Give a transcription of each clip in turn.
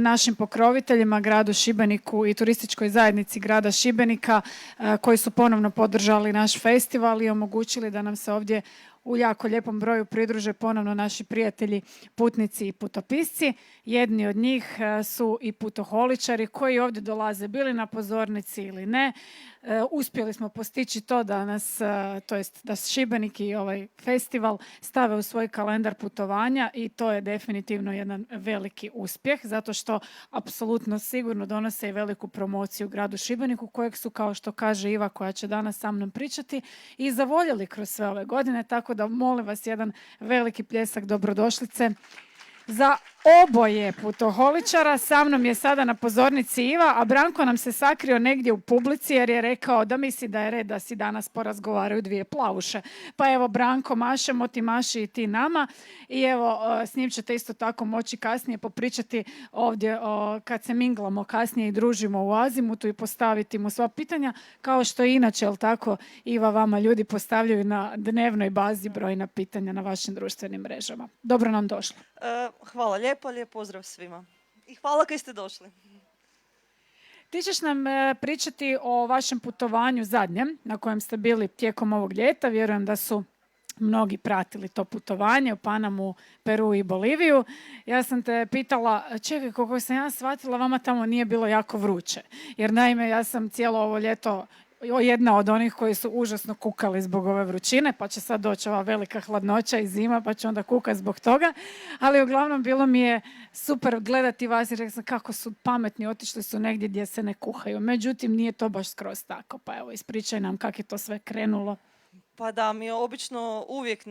našim pokroviteljima, gradu Šibeniku i turističkoj zajednici grada Šibenika koji su ponovno podržali naš festival i omogućili da nam se ovdje u jako lijepom broju pridruže ponovno naši prijatelji, putnici i putopisci. Jedni od njih su i putoholičari koji ovdje dolaze bili na pozornici ili ne. Uspjeli smo postići to da nas, to jest da Šibenik i ovaj festival stave u svoj kalendar putovanja i to je definitivno jedan veliki uspjeh zato što apsolutno sigurno donose i veliku promociju gradu Šibeniku kojeg su, kao što kaže Iva koja će danas sa mnom pričati, i zavoljeli kroz sve ove godine, tako da molim vas jedan veliki pljesak dobrodošlice za oboje putoholičara. Sa mnom je sada na pozornici Iva, a Branko nam se sakrio negdje u publici jer je rekao da misli da je red da si danas porazgovaraju dvije plavuše. Pa evo Branko, mašemo ti, maši i ti nama i evo s njim ćete isto tako moći kasnije popričati ovdje kad se minglamo kasnije i družimo u Azimutu i postaviti mu sva pitanja, kao što i inače, jel tako Iva, vama ljudi postavljaju na dnevnoj bazi brojna pitanja na vašim društvenim mrežama. Dobro nam došli. Hvala lijepo, lijep pozdrav svima. I hvala kaj ste došli. Ti ćeš nam pričati o vašem putovanju zadnjem na kojem ste bili tijekom ovog ljeta. Vjerujem da su mnogi pratili to putovanje u Panamu, Peru i Boliviju. Ja sam te pitala, čekaj, koliko sam ja shvatila, vama tamo nije bilo jako vruće. Jer naime, ja sam cijelo ovo ljeto jedna od onih koji su užasno kukali zbog ove vrućine, pa će sad doći ova velika hladnoća i zima, pa će onda kukati zbog toga. Ali uglavnom bilo mi je super gledati vas i rekla sam kako su pametni, otišli su negdje gdje se ne kuhaju. Međutim, nije to baš skroz tako. Pa evo, ispričaj nam kako je to sve krenulo. Pa da, mi obično uvijek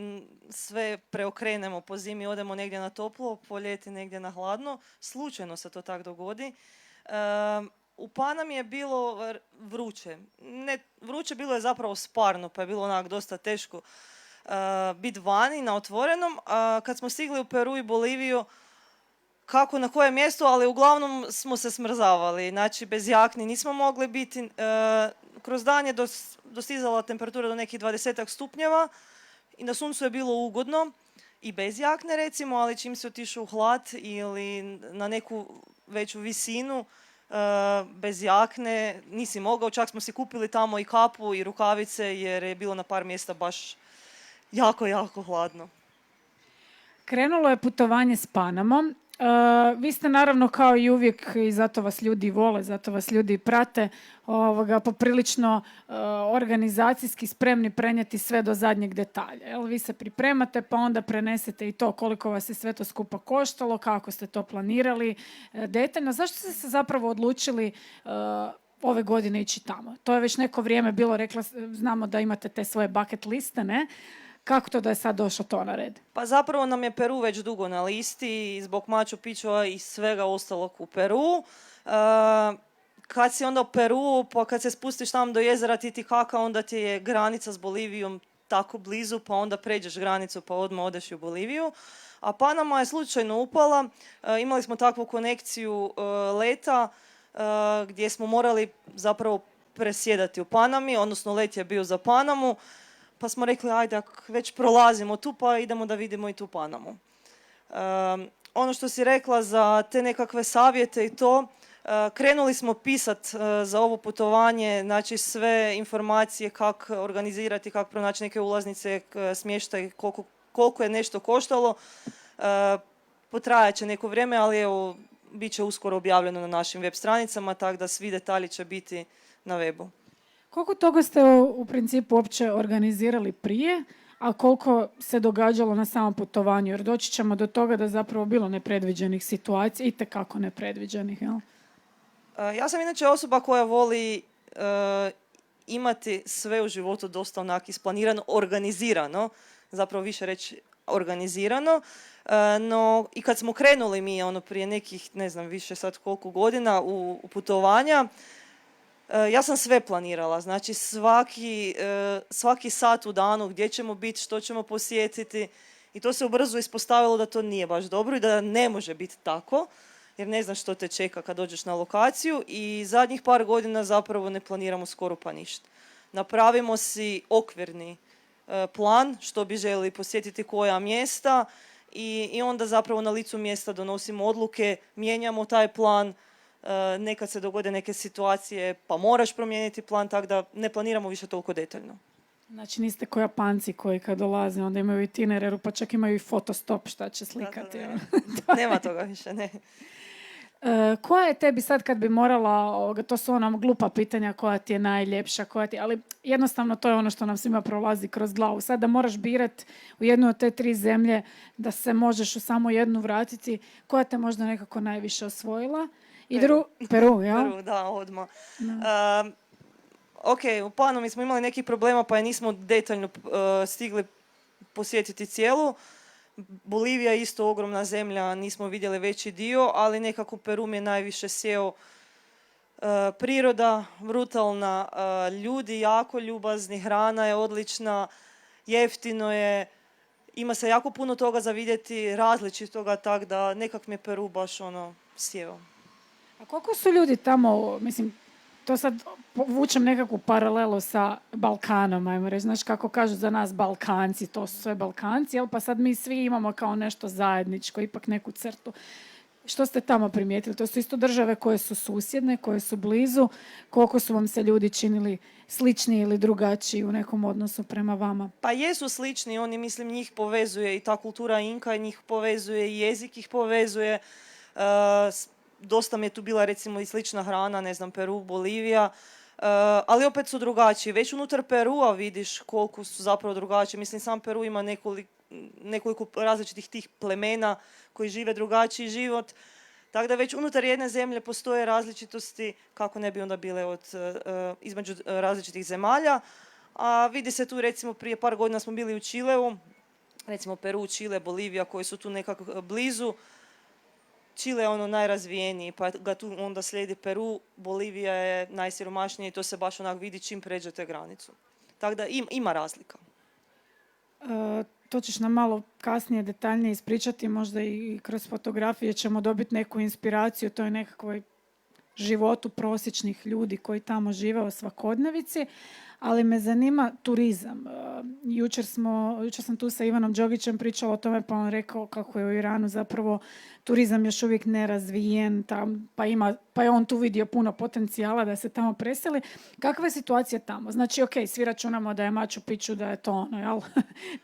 sve preokrenemo. Po zimi odemo negdje na toplo, po ljeti negdje na hladno. Slučajno se to tako dogodi. U Panami je bilo vruće. Ne, vruće bilo je zapravo sparno, pa je bilo onak dosta teško biti vani na otvorenom. Kad smo stigli u Peru i Boliviju, kako na kojem mjestu, ali uglavnom smo se smrzavali. Znači, bez jakni nismo mogli biti. Kroz dan je dostizala temperatura do nekih 20 stupnjeva i na suncu je bilo ugodno i bez jakne recimo, ali čim se otišao u hlad ili na neku veću visinu, bez jakne nisi mogao, čak smo si kupili tamo i kapu i rukavice jer je bilo na par mjesta baš jako, jako hladno. Krenulo je putovanje s Panamom. Vi ste naravno kao i uvijek, i zato vas ljudi vole, zato vas ljudi prate, poprilično organizacijski spremni prenijeti sve do zadnjeg detalja. Jel? Vi se pripremate pa onda prenesete i to koliko vas je sve to skupa koštalo, kako ste to planirali detaljno. Zašto ste se zapravo odlučili ove godine ići tamo? To je već neko vrijeme bilo, rekla, znamo da imate te svoje bucket liste, ne? Kako to da je sad došlo to na red? Pa zapravo nam je Peru već dugo na listi zbog Machu Picchua i svega ostalog u Peru. Kad si onda u Peru, pa kad se spustiš tam do jezera Titicaca, onda ti je granica s Bolivijom tako blizu, pa onda pređeš granicu pa odmah odeš u Boliviju. A Panama je slučajno upala. Imali smo takvu konekciju leta gdje smo morali zapravo presjedati u Panami, odnosno let je bio za Panamu. Pa smo rekli, ajde, ako već prolazimo tu, pa idemo da vidimo i tu Panamu. Ono što si rekla za te nekakve savjete i to, krenuli smo pisati za ovo putovanje, znači sve informacije kako organizirati, kako pronaći neke ulaznice, smještaj, koliko je nešto koštalo. Potrajat će neko vrijeme, ali evo, bit će uskoro objavljeno na našim web stranicama, tako da svi detalji će biti na webu. Koliko toga ste u principu uopće organizirali prije, a koliko se događalo na samom putovanju? Jer doći ćemo do toga da zapravo bilo nepredviđenih situacija, itekako nepredviđenih, jel? Ja sam inače osoba koja voli imati sve u životu dosta onak isplanirano, organizirano, zapravo više reći organizirano, no i kad smo krenuli mi prije nekih, ne znam više sad koliko godina u putovanja, ja sam sve planirala, znači svaki sat u danu gdje ćemo biti, što ćemo posjetiti i to se ubrzo ispostavilo da to nije baš dobro i da ne može biti tako jer ne znaš što te čeka kad dođeš na lokaciju i zadnjih par godina zapravo ne planiramo skoro pa ništa. Napravimo si okvirni plan što bi željeli posjetiti koja mjesta i onda zapravo na licu mjesta donosimo odluke, mijenjamo taj plan, nekad se dogode neke situacije pa moraš promijeniti plan, tako da ne planiramo više toliko detaljno. Znači niste ko Japanci koji kad dolaze onda imaju itinereru pa čak imaju i fotostop šta će slikati. Da. Nema toga više, ne. Koja je tebi sad kad bi morala, to su ona glupa pitanja, koja ti je najljepša, ali jednostavno to je ono što nam svima prolazi kroz glavu. Sad da moraš birat u jednu od te 3 zemlje da se možeš u samo jednu vratiti, koja te možda nekako najviše osvojila? Peru, jel? Peru, da, odmah. Ok, u Panami smo imali nekih problema pa je nismo detaljno stigli posjetiti cijelu. Bolivija je isto ogromna zemlja, nismo vidjeli veći dio, ali nekako Peru mi je najviše sjeo. Priroda brutalna, ljudi jako ljubazni, hrana je odlična, jeftino je, ima se jako puno toga za vidjeti, različitoga, tako da nekak mi je Peru baš sjeo. A koliko su ljudi tamo, mislim, to sad vučem nekakvu paralelu sa Balkanom, ajmo reći. Znaš kako kažu za nas Balkanci, to su sve Balkanci, jel? Pa sad mi svi imamo kao nešto zajedničko, ipak neku crtu. Što ste tamo primijetili? To su isto države koje su susjedne, koje su blizu. Koliko su vam se ljudi činili slični ili drugačiji u nekom odnosu prema vama? Pa jesu slični, oni mislim njih povezuje i ta kultura Inka, njih povezuje i jezik ih povezuje. Dosta mi je tu bila recimo i slična hrana, ne znam, Peru, Bolivija, ali opet su drugačiji. Već unutar Perua vidiš koliko su zapravo drugačiji. Mislim, sam Peru ima nekoliko različitih tih plemena koji žive drugačiji život. Tako da već unutar jedne zemlje postoje različitosti, kako ne bi onda bile između različitih zemalja. A vidi se tu recimo prije par godina smo bili u Čileu, recimo Peru, Čile, Bolivija koji su tu nekako blizu. Čile je najrazvijeniji, pa ga tu onda slijedi Peru, Bolivija je najsiromašnija i to se baš onak vidi čim pređete granicu. Tako da ima razlika. To ćeš nam malo kasnije detaljnije ispričati, možda i kroz fotografije ćemo dobiti neku inspiraciju, to je nekakvoj životu prosječnih ljudi koji tamo žive u svakodnevici, ali me zanima turizam. Jučer sam tu sa Ivanom Đogićem pričala o tome, pa on rekao kako je u Iranu zapravo turizam još uvijek nerazvijen, pa je on tu vidio puno potencijala da se tamo preseli. Kakva je situacija tamo? Znači, ok, svi računamo da je Machu Picchu, da je to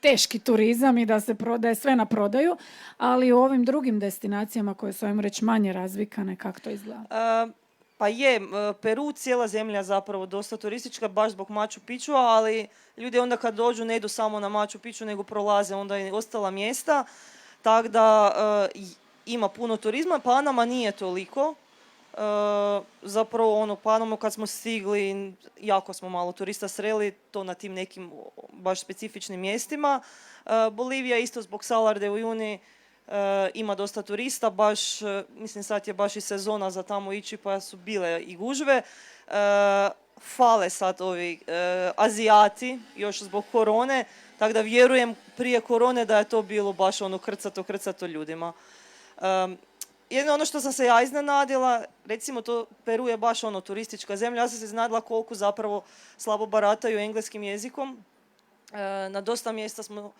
teški turizam i da je sve na prodaju, ali u ovim drugim destinacijama koje su, ajmo reći, manje razvikane, kako to izgleda? Pa je, Peru, cijela zemlja zapravo dosta turistička, baš zbog Machu Picchua, ali ljudi onda kad dođu ne idu samo na Machu Picchu, nego prolaze onda i ostala mjesta. Tako da ima puno turizma, Panama nije toliko. Zapravo Panamu kad smo stigli, jako smo malo turista sreli, to na tim nekim baš specifičnim mjestima. Bolivija isto zbog Salar de Uyuni ima dosta turista, mislim sad je baš i sezona za tamo ići pa su bile i gužve. Fale sad ovi Azijati, još zbog korone, tako da vjerujem prije korone da je to bilo baš krcato ljudima. Jedno ono što sam se ja iznenadila, recimo to Peru je baš turistička zemlja, ja sam se iznenadila koliko zapravo slabo barataju engleskim jezikom. Na dosta mjesta smo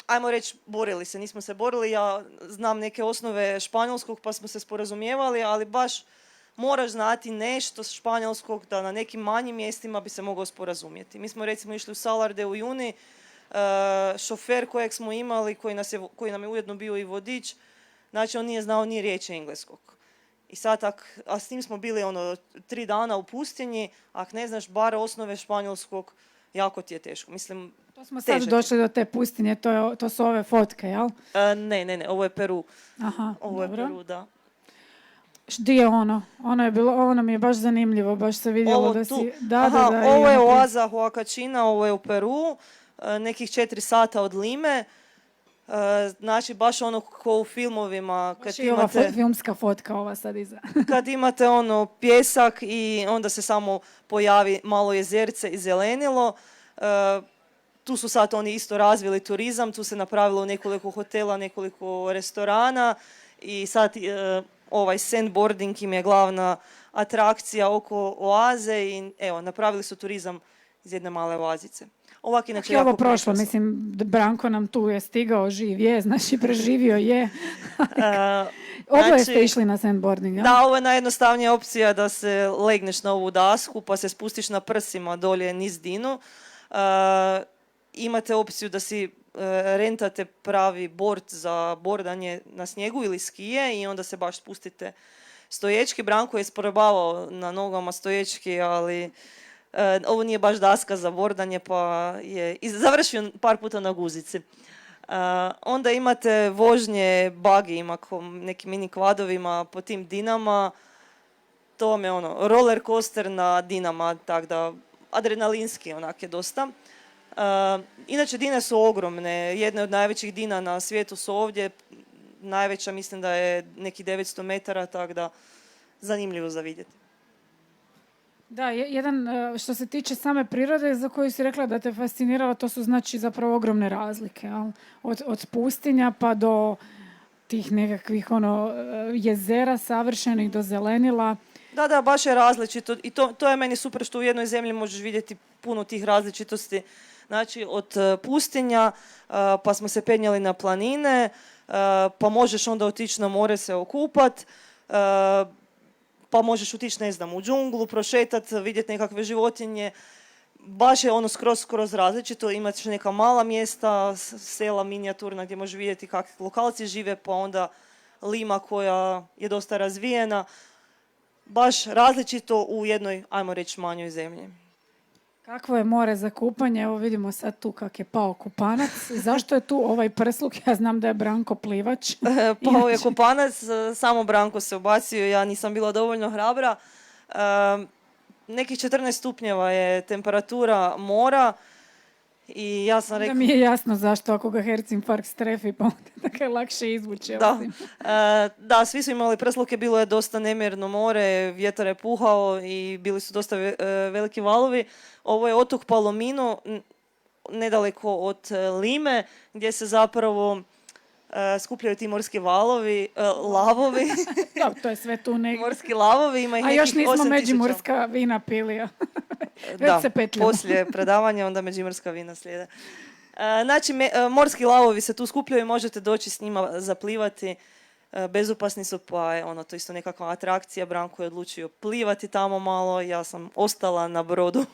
ajmo reći, borili se, nismo se borili, ja znam neke osnove španjolskog pa smo se sporazumijevali, ali baš moraš znati nešto španjolskog da na nekim manjim mjestima bi se mogao sporazumjeti. Mi smo recimo išli u Salar de Uyuni, šofer kojeg smo imali, koji nam je ujedno bio i vodič, znači on nije znao ni riječi engleskog. I sad, a s tim smo bili 3 dana u pustinji, ako ne znaš bar osnove španjolskog, jako ti je teško. Mislim, to smo sad došli do te pustinje, to su ove fotke, jel? Ne, ovo je Peru. Aha, ovo dobro. Je Peru, da. Di je ono? Ovo nam je baš zanimljivo, baš se vidjelo da si... Ovo je oaza Huacachina, ovo je u Peru, nekih 4 sata od Lime. Znači, baš ko u filmovima. Baš i ova filmska fotka ova sad iza. Kad imate pjesak i onda se samo pojavi malo jezerce i zelenilo. Tu su sad oni isto razvili turizam, tu se napravilo nekoliko hotela, nekoliko restorana i sad ovaj sandboarding im je glavna atrakcija oko oaze i evo, napravili su turizam iz jedne male oazice. Ovak inače Je ovo jako prošlo, prekrasno. mislim, Branko nam tu je stigao, živ je, znači preživio je. Oboje Znači, ste išli na sandboarding, jel? Da, ovo je najjednostavnija opcija da se legneš na ovu dasku pa se spustiš na prsima dolje niz dinu. Imate opciju da si rentate pravi bord za bordanje na snijegu ili skije i onda se baš spustite stoječki. Branko je isprobavao na nogama stoječki, ali ovo nije baš daska za bordanje pa je završio par puta na guzici. Onda imate vožnje bagijima, nekim mini kvadovima po tim dinama. To vam je roller coaster na dinama, tako da adrenalinski onak je dosta. Inače, dine su ogromne. Jedne od najvećih dina na svijetu su ovdje. Najveća mislim da je neki 900 metara, tako da zanimljivo za vidjeti. Da, jedan što se tiče same prirode za koju si rekla da te fascinirala, to su znači zapravo ogromne razlike. Jel? Od pustinja pa do tih nekakvih jezera savršenih do zelenila. Da, baš je različito i to je meni super što u jednoj zemlji možeš vidjeti puno tih različitosti. Znači, od pustinja pa smo se penjali na planine, pa možeš onda otići na more se okupat, pa možeš otići, ne znam, u džunglu, prošetat, vidjeti nekakve životinje. Baš je skroz različito. Imaš neka mala mjesta, sela minijaturna gdje možeš vidjeti kakvi lokalci žive, pa onda Lima koja je dosta razvijena. Baš različito u jednoj, ajmo reći, manjoj zemlji. Kakvo je more za kupanje? Evo vidimo sad tu kak je pao kupanac. Zašto je tu ovaj prsluk? Ja znam da je Branko plivač. Pao je kupanac, samo Branko se ubacio, ja nisam bila dovoljno hrabra. Nekih 14 stupnjeva je temperatura mora i ja sam rekla... Da mi je jasno zašto ako ga hercinfarkt strefi, pa onda tako je lakše izvući. Da, svi su imali prsluke, bilo je dosta nemjerno more, vjetar je puhao i bili su dosta veliki valovi. Ovo je otok Palomino, nedaleko od Lime, gdje se zapravo skupljaju ti morski lavovi. Da, to je sve tu negdje. Morski lavovi, ima ih nekih 8.000. A još nismo međimurska vina pili. Da, poslije predavanja onda međimurska vina slijede. Znači, morski lavovi se tu skupljaju i možete doći s njima zaplivati. Bezopasni su, pa je to isto nekakva atrakcija. Branko je odlučio plivati tamo malo, ja sam ostala na brodu.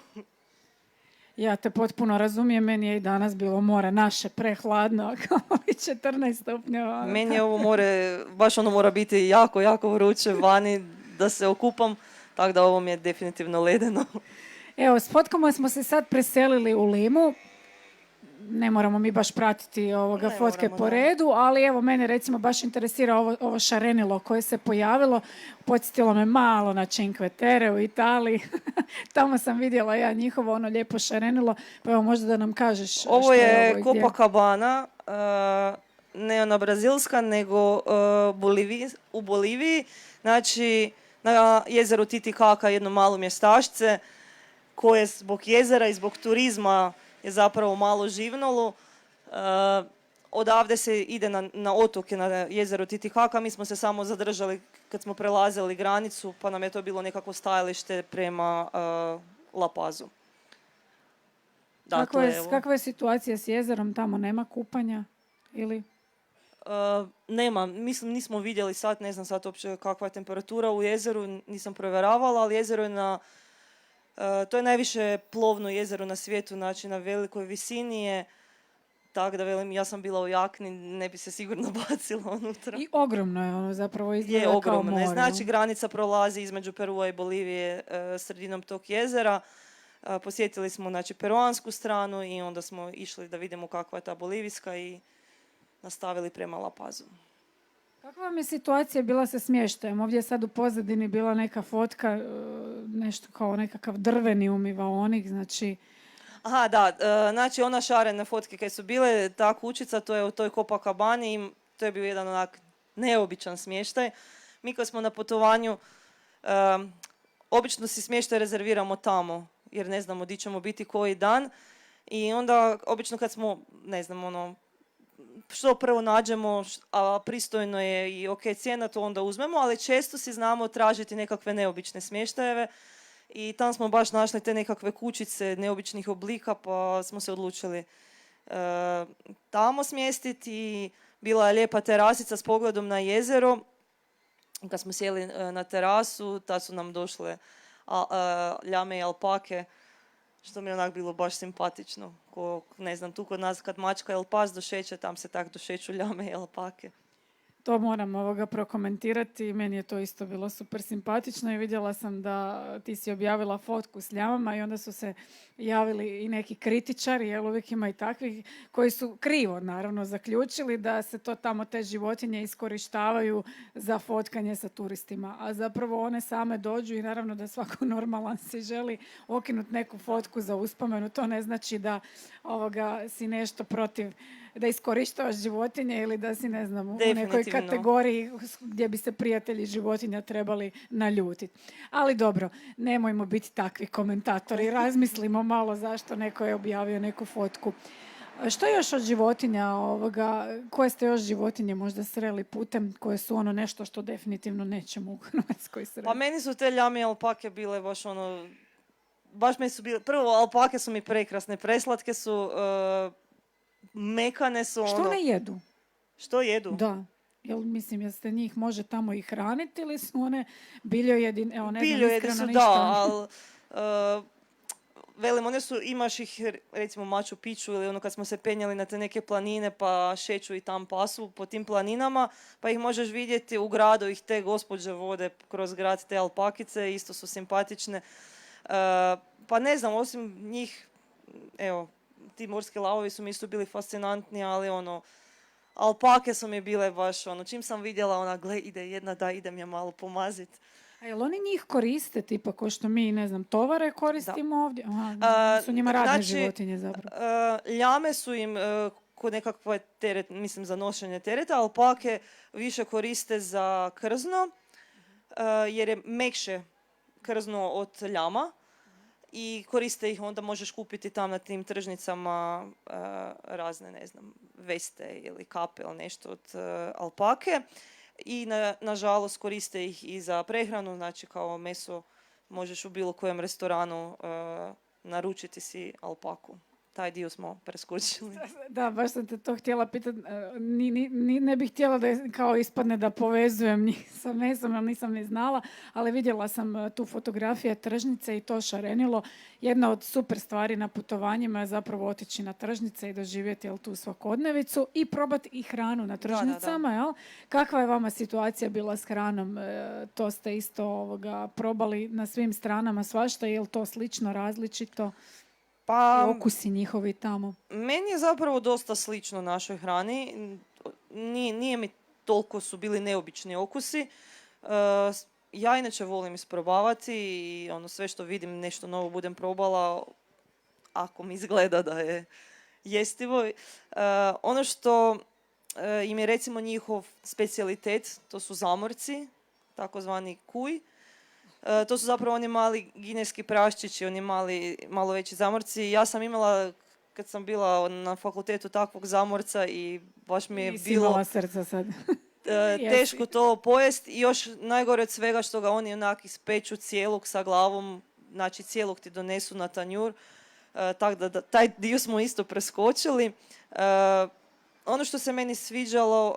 Ja te potpuno razumijem, meni je i danas bilo more naše prehladno, kao 14 stupnjeva. Meni je ovo more, baš mora biti jako, jako vruće vani da se okupam, tako da ovo mi je definitivno ledeno. Evo, s fotkama smo se sad preselili u Limu. Ne moramo mi baš pratiti fotke po redu, ali evo, mene recimo baš interesira ovo šarenilo koje se pojavilo. Podsjetilo me malo na Cinque Terre u Italiji. Tamo sam vidjela ja njihovo lijepo šarenilo, pa evo možda da nam kažeš što je ovo. Ovo je Copacabana, ne ona brazilska, nego u Boliviji. Znači, na jezeru Titicaca, jedno malo mjestašce koje zbog jezera i zbog turizma je zapravo malo živnulo. Odavde se ide na otoke, na jezero Titicaca. Mi smo se samo zadržali kad smo prelazili granicu, pa nam je to bilo nekako stajalište prema La Pazu. Da, kakva je situacija s jezerom? Tamo nema kupanja? Ili? Nema. Mislim, nismo vidjeli sad, ne znam sad uopće kakva je temperatura u jezeru, nisam provjeravala, ali jezero je to je najviše plovno jezero na svijetu, znači na velikoj visini je, tako da velim, ja sam bila u jakni, ne bi se sigurno bacila unutra. I ogromno je zapravo izgleda kao more. Znači granica prolazi između Perua i Bolivije sredinom tog jezera. Posjetili smo peruansku stranu i onda smo išli da vidimo kakva je ta bolivijska i nastavili prema La Pazu. Kakva vam je situacija bila sa smještajem? Ovdje je sad u pozadini bila neka fotka, nešto kao nekakav drveni umivaonik, znači... Aha, da, znači ona šarene fotke kad su bile, ta kućica, to je u toj Copacabani i to je bio jedan onak neobičan smještaj. Mi kad smo na putovanju, obično si smještaj rezerviramo tamo, jer ne znamo di ćemo biti koji dan. I onda, obično kad smo, ne znam, što prvo nađemo, a pristojno je i ok cijena, to onda uzmemo, ali često si znamo tražiti nekakve neobične smještajeve I tam smo baš našli te nekakve kućice neobičnih oblika, pa smo se odlučili tamo smjestiti. I bila je lijepa terasica s pogledom na jezero. Kad smo sjeli na terasu, tad su nam došle ljame i alpake, što mi je onak bilo baš simpatično. Ne znam, tu kod nas kad mačka ili pas došeće, tam se tak došeću ljame i alpake. To moram prokomentirati. Meni je to isto bilo super simpatično i vidjela sam da ti si objavila fotku s ljamama i onda su se javili i neki kritičari, jer uvijek ima i takvih koji su krivo naravno zaključili da se to tamo te životinje iskorištavaju za fotkanje sa turistima. A zapravo one same dođu i naravno da svako normalan si želi okinuti neku fotku za uspomenu. To ne znači da si nešto protiv, da iskorištavaš životinje ili da si, ne znam, u nekoj kategoriji gdje bi se prijatelji životinja trebali naljutiti. Ali dobro, nemojmo biti takvi komentatori. Razmislimo malo zašto neko je objavio neku fotku. Što još od životinja, koje ste još životinje možda sreli putem, koje su nešto što definitivno nećemo u Hrvatskoj sreli? Pa meni su te ljame i alpake bile baš mi su bile, prvo alpake su mi prekrasne, preslatke su, mekane su. Što ne jedu? Što jedu? Da. Jeste njih može tamo i hraniti ili su one biljojedine? Evo, ne znam, biljojedi iskreno su, ništa. da, ali velim, one su, imaš ih, recimo Machu Picchu ili kad smo se penjali na te neke planine pa šeću i tam pasu po tim planinama, pa ih možeš vidjeti u gradu, ih te gospođe vode kroz grad, te alpakice, isto su simpatične. Pa ne znam, osim njih, evo, ti morski lavovi su mi isto bili fascinantni, ali alpake su mi bile baš čim sam vidjela gle, ide jedna, da idem je malo pomazit. A jel oni njih koriste, tipa ko što mi, ne znam, tovare koristimo ovdje? Aha, su njima radne životinje zapravo. Ljame su im kod nekakve teret, mislim za nošenje tereta, alpake više koriste za krzno, jer je mekše krzno od ljama. I koriste ih, onda možeš kupiti tam na tim tržnicama razne, ne znam, veste ili kape ili nešto od alpake. I nažalost koriste ih i za prehranu, znači kao meso možeš u bilo kojem restoranu naručiti si alpaku. Taj dio smo preskočili. Da, baš sam te to htjela pitati. Ne bih htjela da kao ispadne da povezujem njih sa mesom, jer nisam ni znala, ali vidjela sam tu fotografije tržnice i to šarenilo. Jedna od super stvari na putovanjima je zapravo otići na tržnice i doživjeti tu svakodnevicu i probati i hranu na tržnicama. Da. Jel? Kakva je vama situacija bila s hranom? To ste isto probali na svim stranama svašta, je li to slično, različito? Pa, i okusi njihovi tamo. Meni je zapravo dosta slično našoj hrani. Nije mi toliko su bili neobični okusi. Ja inače volim isprobavati i sve što vidim nešto novo budem probala ako mi izgleda da je jestivo. Ono što im je recimo njihov specijalitet, to su zamorci, takozvani kuj. To su zapravo oni mali gineski praščići, oni malo veći zamorci. Ja sam imala, kad sam bila na fakultetu, takvog zamorca i baš mi je bilo imala srca sad. Teško to pojest. I još najgore od svega što ga oni onak ispeču cijelog sa glavom, znači cijelog ti donesu na tanjur. Tako da taj dio smo isto preskočili. Ono što se meni sviđalo,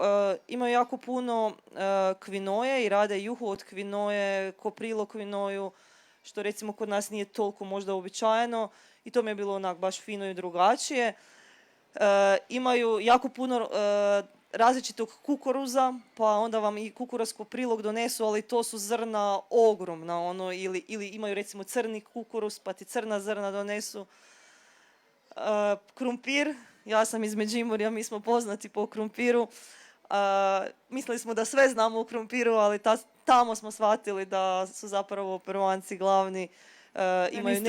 imaju jako puno kvinoje i rade juhu od kvinoje, koprilo kvinoju, što recimo kod nas nije toliko možda uobičajeno i to mi je bilo onak baš fino i drugačije. Imaju jako puno različitog kukuruza, pa onda vam i kukuruz koprilog donesu, ali to su zrna ogromna, ili imaju recimo crni kukuruz, pa ti crna zrna donesu. Krumpir. Ja sam iz Međimurja, mi smo poznati po krumpiru. Mislili smo da sve znamo o krumpiru, ali tamo smo shvatili da su zapravo Peruanci glavni. Imaju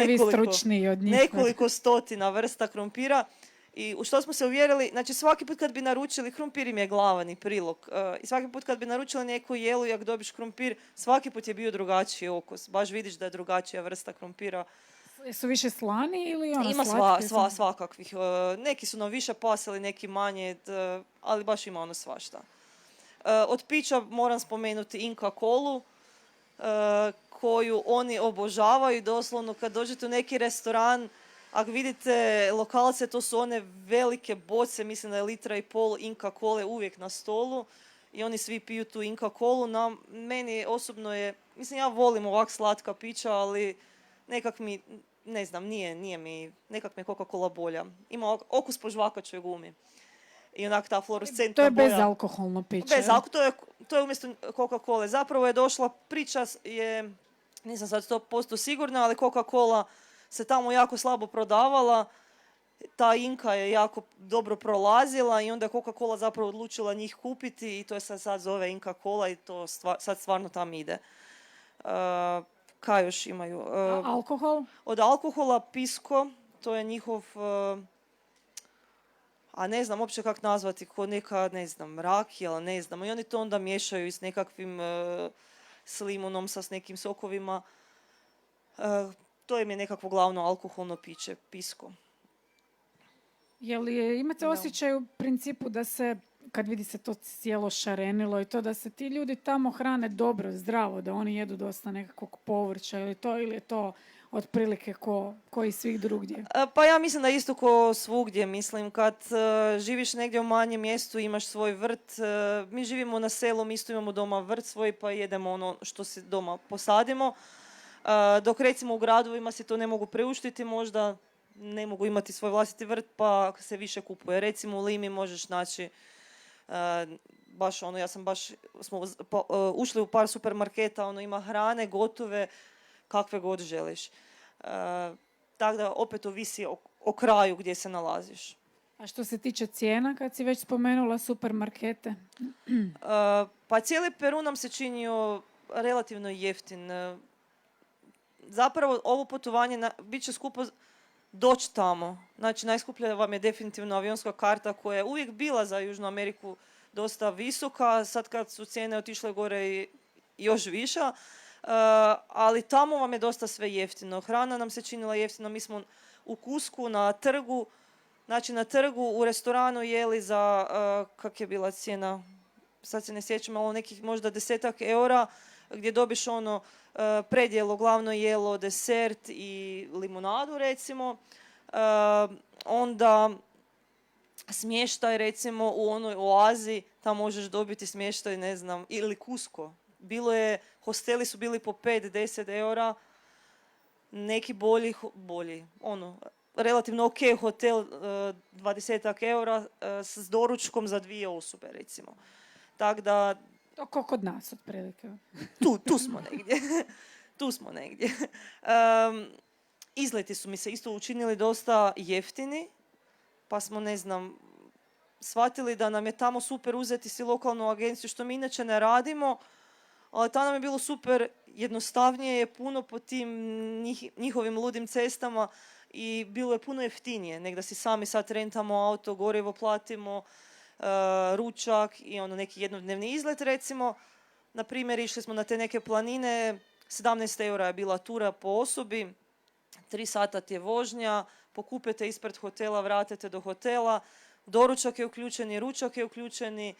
nekoliko stotina vrsta krumpira. I u što smo se uvjerili, znači svaki put kad bi naručili, krumpir im je glavan i prilog. I svaki put kad bi naručili neku jelu i ako dobiš krumpir, svaki put je bio drugačiji okus. Baš vidiš da je drugačija vrsta krumpira. Su više slani ili ima svakakvih. Neki su nam više pasali, neki manje, ali baš ima svašta. Od pića moram spomenuti Inka Kolu, koju oni obožavaju. Doslovno kad dođete u neki restoran, ako vidite lokalce, to su one velike boce, mislim da je 1,5 litra Inka kole uvijek na stolu i oni svi piju tu Inka kolu. Meni osobno je, mislim ja volim ovak slatka pića, ali nekak mi, ne znam, nije mi, nekak mi je Coca-Cola bolja. Ima okus po žvakačoj gumi. I onak ta fluorescentna boja. To je bezalkoholno piće. To je umjesto Coca-Cola. Zapravo je došla priča, nisam sad 100% sigurna, ali Coca-Cola se tamo jako slabo prodavala. Ta Inka je jako dobro prolazila i onda je Coca-Cola zapravo odlučila njih kupiti i to se sad zove Inka Cola i to sad stvarno tam ide. Kaj još imaju? Alkohol? Od alkohola Pisco, to je njihov... a ne znam uopće kako nazvati, ko neka, ne znam, rakija, ali ne znam. I oni to onda miješaju i s nekakvim s limunom, s nekim sokovima. To im je nekakvo glavno alkoholno piće, Pisco. Imate osjećaj u principu da se, kad vidi se to cijelo šarenilo i to da se ti ljudi tamo hrane dobro, zdravo, da oni jedu dosta nekakvog povrća ili je to otprilike ko i svih drugdje? Pa ja mislim da isto ko svugdje, mislim, kad živiš negdje u manjem mjestu, imaš svoj vrt, mi živimo na selu, mi isto imamo doma vrt svoj pa jedemo ono što se doma posadimo, dok recimo u gradovima si to ne mogu priuštiti, možda ne mogu imati svoj vlastiti vrt pa se više kupuje. Recimo u Limi možeš naći baš ono, smo ušli u par supermarketa, ono ima hrane gotove kakve god želiš. Tako da opet ovisi o kraju gdje se nalaziš. A što se tiče cijena, kad si već spomenula supermarkete? Pa cijeli Peru nam se činio relativno jeftin. Zapravo ovo putovanje bit će skupo doći tamo. Znači najskuplja vam je definitivno avionska karta koja je uvijek bila za Južnu Ameriku dosta visoka. Sad kad su cijene otišle gore i još viša. Ali tamo vam je dosta sve jeftino. Hrana nam se činila jeftino. Mi smo u Cuscu na trgu, znači na trgu u restoranu jeli za, kak je bila cijena, sad se ne sjećam, ali nekih možda 10 eura, gdje dobiš ono predjelo, glavno jelo, desert i limonadu recimo. Onda smještaj recimo u onoj oazi, tamo možeš dobiti smještaj, ne znam, ili Cusco. Hosteli su bili po 5-10 eura, neki bolji, ono, relativno ok hotel 20 eura s doručkom za 2 osobe, recimo. Tako da... To ko kod nas, otprilike. Tu smo negdje. Izleti su mi se isto učinili dosta jeftini, pa smo, ne znam, shvatili da nam je tamo super uzeti si lokalnu agenciju, što mi inače ne radimo, ali tamo nam je bilo super, jednostavnije je puno po tim njihovim ludim cestama i bilo je puno jeftinije, nek da si sami sad rentamo auto, gorivo platimo, ručak i ono neki jednodnevni izlet recimo. Na primjer, išli smo na te neke planine, 17 eura je bila tura po osobi, 3 sata ti je vožnja, pokupete ispred hotela, vratite do hotela, doručak je uključeni, ručak je uključeni,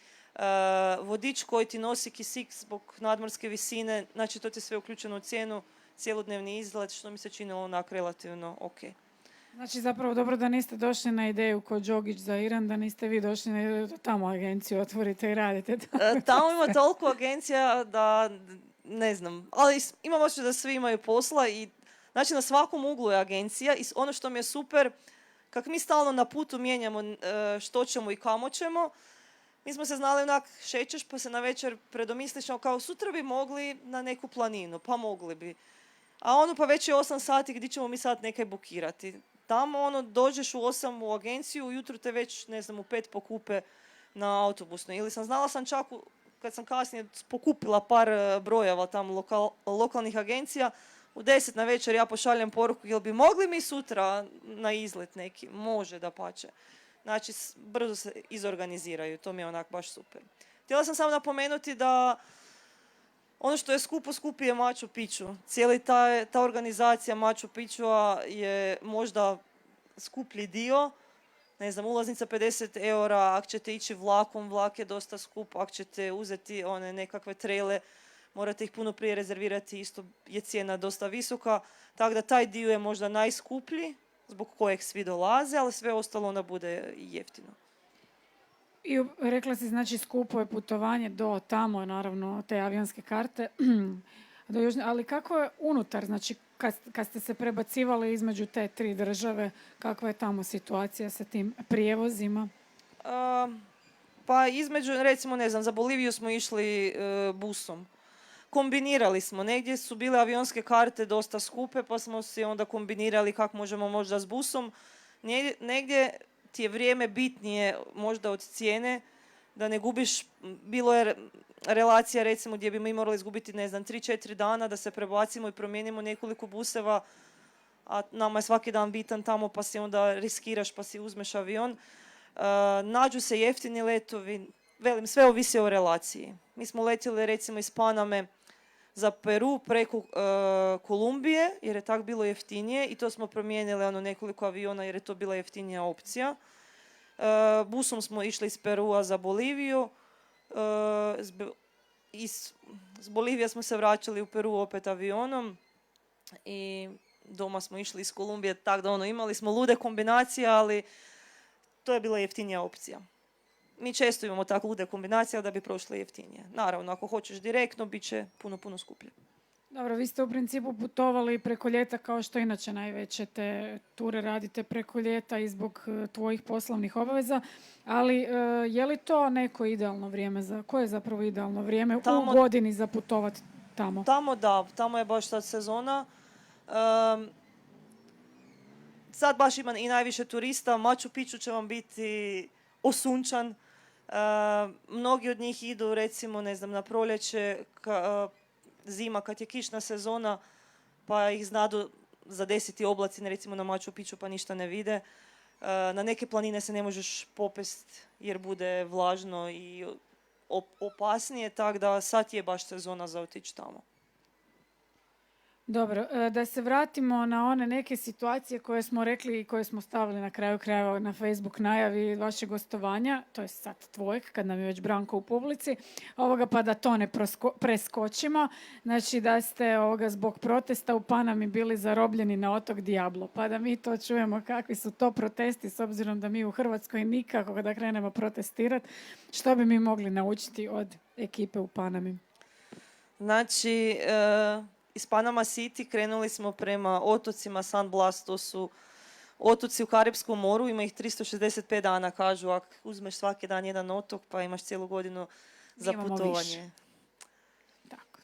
vodič koji ti nosi kisik zbog nadmorske visine, znači to ti je sve uključeno u cijenu, cijelodnevni izlet, što mi se činilo onak relativno ok. Znači zapravo dobro da niste došli na ideju kod Đogić za Iran, da niste vi došli na ideju da tamo agenciju otvorite i radite. Tamo ima toliko agencija da ne znam, ali imam osjećaj da svi imaju posla i znači na svakom uglu je agencija i ono što mi je super, kako mi stalno na putu mijenjamo što ćemo i kamo ćemo, mi smo se znali onak šećeš pa se na večer predomisliš kao sutra bi mogli na neku planinu, pa mogli bi. A ono pa već je 8 sati gdje ćemo mi sad nekaj bukirati. Tamo ono dođeš u 8 u agenciju, ujutro te već ne znam u 5 pokupe na autobusno. Ili znala sam čak kad sam kasnije pokupila par brojeva tamo lokalnih agencija, u 10 na večer ja pošaljem poruku jel bi mogli mi sutra na izlet neki? Može dapače. Znači brzo se izorganiziraju, to mi je onak baš super. Htjela sam samo napomenuti da ono što je skupi je Machu Picchu. Cijeli ta organizacija Machu Picchua je možda skuplji dio. Ne znam, ulaznica 50 eura, ako ćete ići vlakom, vlak je dosta skup, ako ćete uzeti one nekakve trele, morate ih puno prije rezervirati, isto je cijena dosta visoka, tako da taj dio je možda najskuplji, zbog kojeg svi dolaze, ali sve ostalo onda bude jeftino. I rekla si, znači, skupo je putovanje do tamo, naravno, te avionske karte, do Južne, ali kako je unutar, znači, kad ste se prebacivali između te tri države, kakva je tamo situacija sa tim prijevozima? Pa između, recimo, ne znam, za Boliviju smo išli busom. Kombinirali smo, negdje su bile avionske karte dosta skupe, pa smo si onda kombinirali kako možemo možda s busom. Negdje ti je vrijeme bitnije možda od cijene, da ne gubiš, bilo je relacija recimo gdje bi mi morali izgubiti, ne znam, 3-4 dana da se prebacimo i promijenimo nekoliko buseva, a nama je svaki dan bitan tamo, pa si onda riskiraš pa si uzmeš avion. Nađu se jeftini letovi, velim, sve ovisi o relaciji. Mi smo letjeli recimo iz Paname za Peru preko Kolumbije, jer je tak bilo jeftinije i to smo promijenili nekoliko aviona jer je to bila jeftinija opcija. Busom smo išli iz Perua za Boliviju. Iz Bolivije smo se vraćali u Peru opet avionom i doma smo išli iz Kolumbije, tako da imali smo lude kombinacije, ali to je bila jeftinija opcija. Mi često imamo tako lude kombinacije da bi prošle jeftinije. Naravno, ako hoćeš direktno, bit će puno skuplje. Dobro, vi ste u principu putovali preko ljeta kao što inače najveće te ture radite preko ljeta i zbog tvojih poslovnih obaveza, ali je li to neko idealno vrijeme, koje je zapravo idealno vrijeme u godini za putovati tamo? Tamo je baš sad sezona. Sad baš ima i najviše turista, Machu Picchu će vam biti osunčan. Mnogi od njih idu recimo, ne znam, na proljeće, zima kad je kišna sezona, pa ih znadu zadesiti oblaci, recimo na Machu Picchu, pa ništa ne vide. Na neke planine se ne možeš popest jer bude vlažno i opasnije, tako da sad je baš sezona za otići tamo. Dobro, da se vratimo na one neke situacije koje smo rekli i koje smo stavili na kraju krajeva na Facebook najavi vašeg gostovanja, to je sad tvojeg, kad nam je već Branko u publici, pa da to ne preskočimo. Znači da ste zbog protesta u Panami bili zarobljeni na otok Diablo, pa da mi to čujemo kakvi su to protesti, s obzirom da mi u Hrvatskoj nikako da krenemo protestirati, što bi mi mogli naučiti od ekipe u Panami? Znači, iz Panama City krenuli smo prema otocima San Blas, to su otoci u Karipskom moru, ima ih 365 dana, kažu, ako uzmeš svaki dan jedan otok, pa imaš cijelu godinu za putovanje. Tako.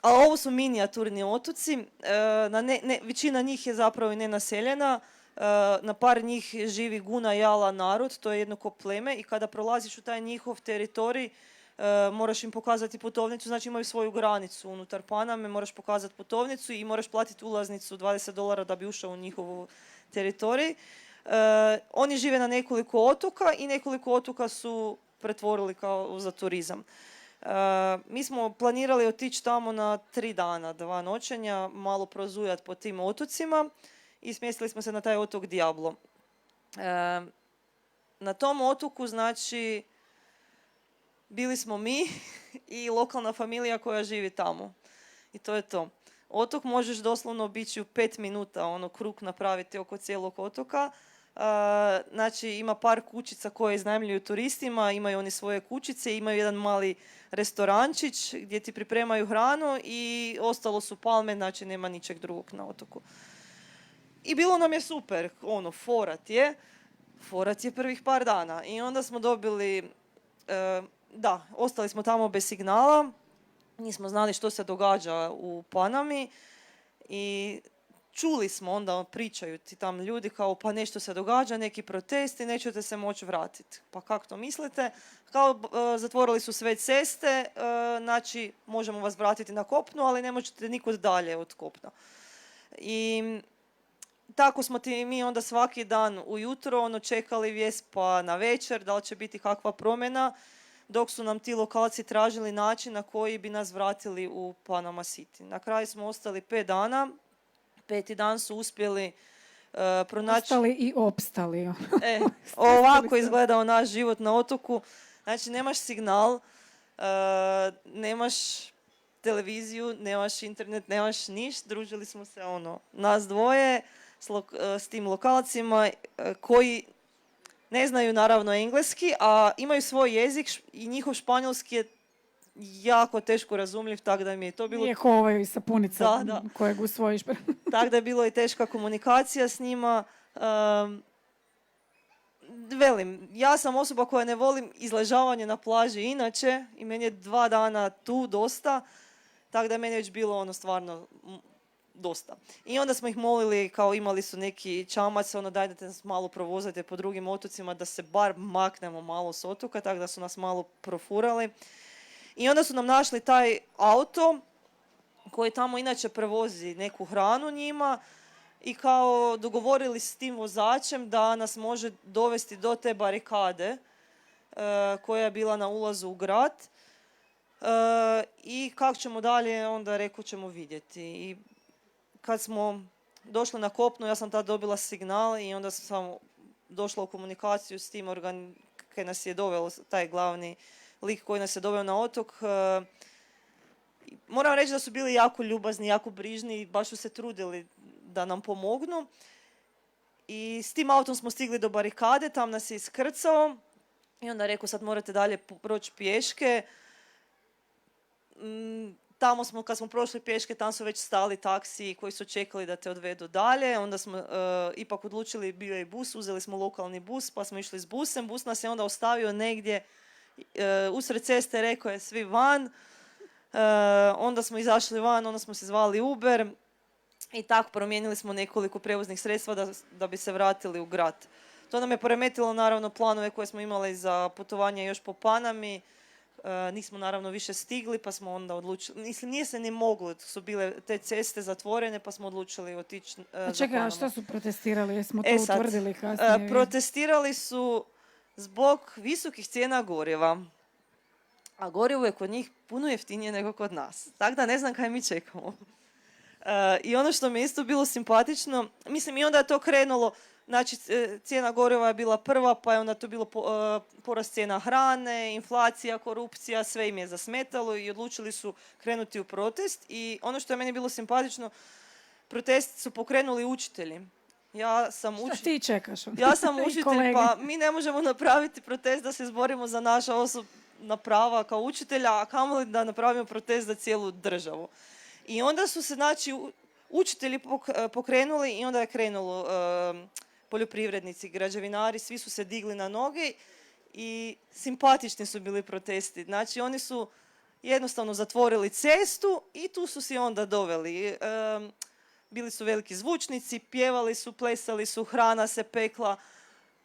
A ovo su minijaturni otoci, većina njih je zapravo i nenaseljena, na par njih živi Guna Jala narod, to je jedno pleme i kada prolaziš u taj njihov teritorij, moraš im pokazati putovnicu, znači imaju svoju granicu unutar Paname, moraš pokazati putovnicu i moraš platiti ulaznicu $20 da bi ušao u njihov teritorij. Oni žive na nekoliko otoka i nekoliko otoka su pretvorili kao za turizam. Mi smo planirali otići tamo na 3 dana, 2 noćenja, malo prozujati po tim otocima i smjestili smo se na taj otok Diablo. Na tom otoku, znači, bili smo mi i lokalna familija koja živi tamo. I to je to. Otok možeš doslovno obići u 5 minuta, krug napraviti oko cijelog otoka. Znači, ima par kućica koje iznajmljuju turistima, imaju oni svoje kućice, imaju jedan mali restorančić gdje ti pripremaju hranu i ostalo su palme, znači nema ničeg drugog na otoku. I bilo nam je super, forat je prvih par dana. I onda smo dobili, ostali smo tamo bez signala, nismo znali što se događa u Panami i čuli smo onda, pričaju ti tam ljudi kao pa nešto se događa, neki protesti, nećete se moći vratiti. Pa kako to mislite? Kao zatvorili su sve ceste, znači možemo vas vratiti na kopno, ali ne možete nikud dalje od kopna. I tako smo mi onda svaki dan ujutro čekali vijest pa na večer da li će biti kakva promjena, dok su nam ti lokalci tražili način na koji bi nas vratili u Panama City. Na kraju smo ostali 5 dana. 5. dan su uspjeli pronaći... Ostali i opstali. Ovako izgledao naš život na otoku. Znači, nemaš signal, nemaš televiziju, nemaš internet, nemaš ništa. Družili smo se nas dvoje s tim lokalcima koji ne znaju naravno engleski, a imaju svoj jezik i njihov španjolski je jako teško razumljiv, tako da mi je to bilo... Nije ko ovaj sapunica kojeg usvojiš. Tako da je bilo i teška komunikacija s njima. Velim, ja sam osoba koja ne volim izležavanje na plaži inače i meni je 2 dana tu dosta, tako da je meni već bilo stvarno dosta. I onda smo ih molili, kao imali su neki čamac, dajte nas malo provozajte po drugim otocima da se bar maknemo malo s otoka, tako da su nas malo profurali. I onda su nam našli taj auto koji tamo inače prevozi neku hranu njima i kao dogovorili s tim vozačem da nas može dovesti do te barikade koja je bila na ulazu u grad i kako ćemo dalje, onda rekao ćemo vidjeti. I kad smo došli na kopno, ja sam tad dobila signal i onda sam došla u komunikaciju s tim koji nas je doveo, taj glavni lik koji nas je doveo na otok. Moram reći da su bili jako ljubazni, jako brižni i baš su se trudili da nam pomognu. I s tim autom smo stigli do barikade, tam nas je iskrcao i onda rekao sad morate dalje proći pješke. Tamo smo, kad smo prošli pješke, tam su već stali taksiji koji su čekali da te odvedu dalje. Onda smo ipak odlučili, bio je i bus, uzeli smo lokalni bus pa smo išli s busem. Bus nas je onda ostavio negdje usred ceste, rekao je svi van. Onda smo izašli van, onda smo se zvali Uber i tako promijenili smo nekoliko prijevoznih sredstva da bi se vratili u grad. To nam je poremetilo naravno planove koje smo imali za putovanje još po Panami. Nismo naravno više stigli pa smo onda odlučili, mislim nije se ni moglo, su bile te ceste zatvorene pa smo odlučili otići za Panama. Čekaj, a što su protestirali? Jesmo to utvrdili kasnije? Protestirali su zbog visokih cijena goriva. A gorivo je kod njih puno jeftinije nego kod nas. Tako da ne znam kaj mi čekamo. I ono što mi je isto bilo simpatično, mislim i onda je to krenulo, znači cijena goriva je bila prva, pa je onda to bilo porast cijena hrane, inflacija, korupcija, sve im je zasmetalo i odlučili su krenuti u protest. I ono što je meni bilo simpatično, protest su pokrenuli učitelji. Šta ti čekaš? Ja sam učitelj, pa mi ne možemo napraviti protest da se izborimo za naša osobna prava kao učitelja, a kamoli da napravimo protest za cijelu državu. I onda su se, znači, učitelji pokrenuli i onda je krenulo poljoprivrednici, građevinari, svi su se digli na noge i simpatični su bili protesti. Znači, oni su jednostavno zatvorili cestu i tu su si onda doveli. Bili su veliki zvučnici, pjevali su, plesali su, hrana se pekla.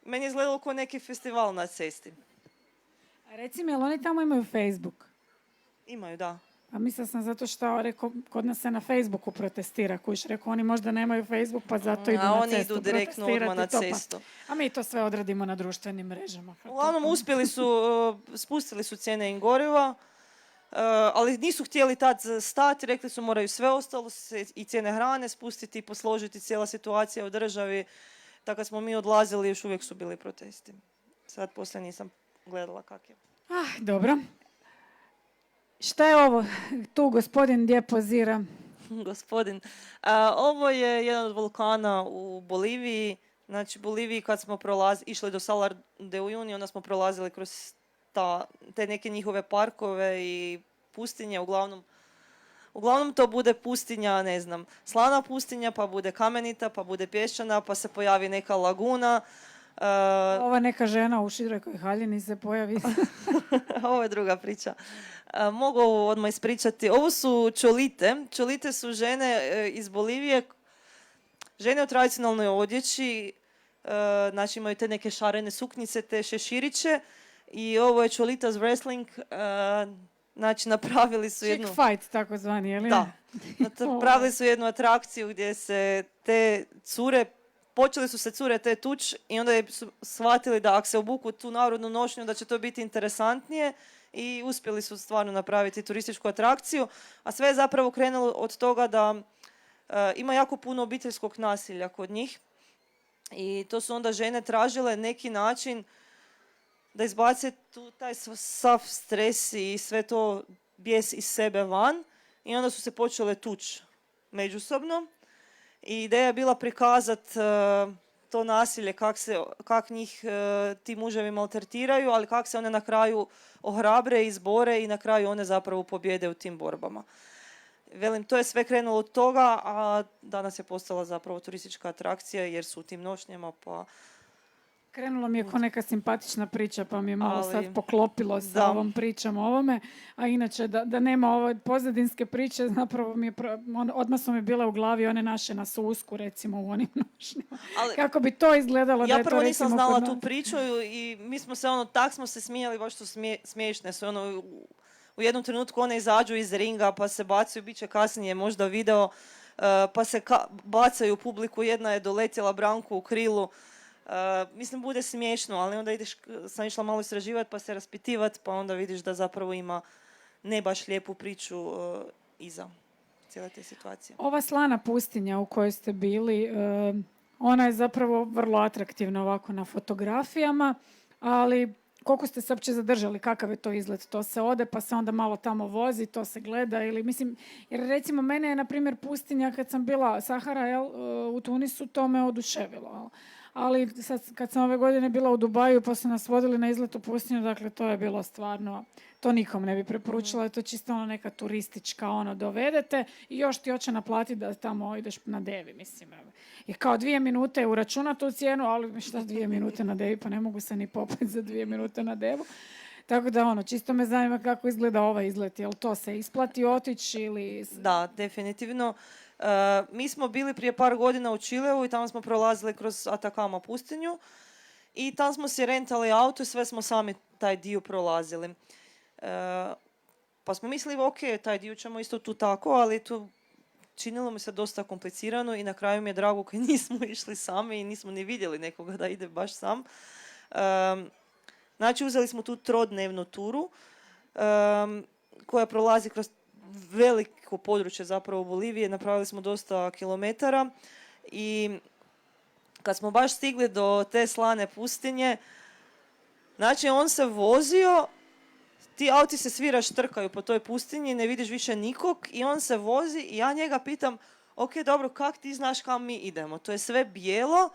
Meni je izgledalo kao neki festival na cesti. A reci mi, jel oni tamo imaju Facebook? Imaju, da. A mislila sam zato što rekao, kod nas se na Facebooku protestira. Kuš, rekao, oni možda nemaju Facebook, pa zato idu na cestu. A oni idu direktno odmah na cestu. A mi to sve odradimo na društvenim mrežama. Uglavnom, spustili su cijene goriva, ali nisu htjeli tad stati, rekli su moraju sve ostalo i cijene hrane spustiti i posložiti cijela situacija u državi. Tako kad smo mi odlazili, još uvijek su bili protesti. Sad poslije nisam gledala kak je. Dobro. Šta je ovo? Tu gospodin gdje pozira? Gospodin. Ovo je jedan od vulkana u Boliviji. Znači, Boliviji kad smo išli do Salar de Uyuni, onda smo prolazili kroz te neke njihove parkove i pustinje. Uglavnom to bude pustinja, ne znam, slana pustinja, pa bude kamenita, pa bude pješčana, pa se pojavi neka laguna. Ova neka žena u širokoj haljini se pojavi. Ovo je druga priča. Mogu ovo odmah ispričati. Ovo su čolite. Čolite su žene iz Bolivije, žene u tradicionalnoj odjeći, znači imaju te neke šarene suknjice, te šeširiće i ovo je Cholitas wrestling, znači napravili su jednu... Chick fight, takozvani, je li? Da. Napravili su jednu atrakciju gdje se te cure, počeli su se cure te tuč i onda su shvatili da ako se obuku tu narodnu nošnju da će to biti interesantnije i uspjeli su stvarno napraviti turističku atrakciju, a sve je zapravo krenulo od toga da ima jako puno obiteljskog nasilja kod njih i to su onda žene tražile neki način da izbace taj sav stres i sve to bijes iz sebe van i onda su se počele tući međusobno. I ideja je bila prikazati to nasilje, kak njih ti muževi maltretiraju, ali kak se one na kraju ohrabre, izbore i na kraju one zapravo pobjede u tim borbama. Velim, to je sve krenulo od toga, a danas je postala zapravo turistička atrakcija jer su u tim nošnjama, pa... Krenulo mi je ko neka simpatična priča, pa mi je malo sad Ali, poklopilo sa da. ovom pričom o ovome. A inače, da nema ove pozadinske priče, zapravo odmah su mi bile u glavi one naše na Susku, recimo, u onim nošnjama. Ali, Kako bi to izgledalo da ja je to, prvo nisam recimo, znala kod tu nas. priču i mi smo se tak smo se smijali, baš su smiješne su u jednom trenutku one izađu iz ringa pa se bacaju, bit će kasnije možda video, pa se bacaju u publiku, jedna je doletjela Branku u krilu. Mislim, bude smiješno, ali onda sam išla malo istraživati pa se raspitivati, pa onda vidiš da zapravo ima ne baš lijepu priču iza cijele te situacije. Ova slana pustinja u kojoj ste bili, ona je zapravo vrlo atraktivna ovako na fotografijama, ali koliko ste se uopće zadržali, kakav je to izgled? To se ode pa se onda malo tamo vozi, to se gleda ili mislim, jer recimo mene je na primjer pustinja kad sam bila Sahara u Tunisu, to me oduševilo. Ali sad kad sam ove godine bila u Dubaju pa su nas vodili na izlet u pustinju, dakle to je bilo stvarno, to nikom ne bi preporučila, to je čisto ono neka turistička, dovedete i još ti hoće naplatiti da tamo ideš na devi, mislim. I kao 2 minute uračuna tu cijenu, ali šta 2 minute na devi, pa ne mogu se ni popeti za 2 minute na devu. Tako da čisto me zanima kako izgleda ovaj izlet, jel to se isplati otići ili... Da, definitivno. Mi smo bili prije par godina u Čileu i tamo smo prolazili kroz Atacama pustinju i tamo smo si rentali auto i sve smo sami taj dio prolazili. Pa smo mislili, ok, taj dio ćemo isto tu tako, ali tu činilo mi se dosta komplicirano i na kraju mi je drago kad nismo išli sami i nismo ni vidjeli nekoga da ide baš sam. Znači, uzeli smo tu 3-dnevnu turu koja prolazi kroz veliko područje zapravo Bolivije, napravili smo dosta kilometara i kad smo baš stigli do te slane pustinje, znači on se vozio, ti auti se svi raštrkaju po toj pustinji, ne vidiš više nikog i on se vozi i ja njega pitam, ok, dobro, kak ti znaš kam mi idemo? To je sve bijelo,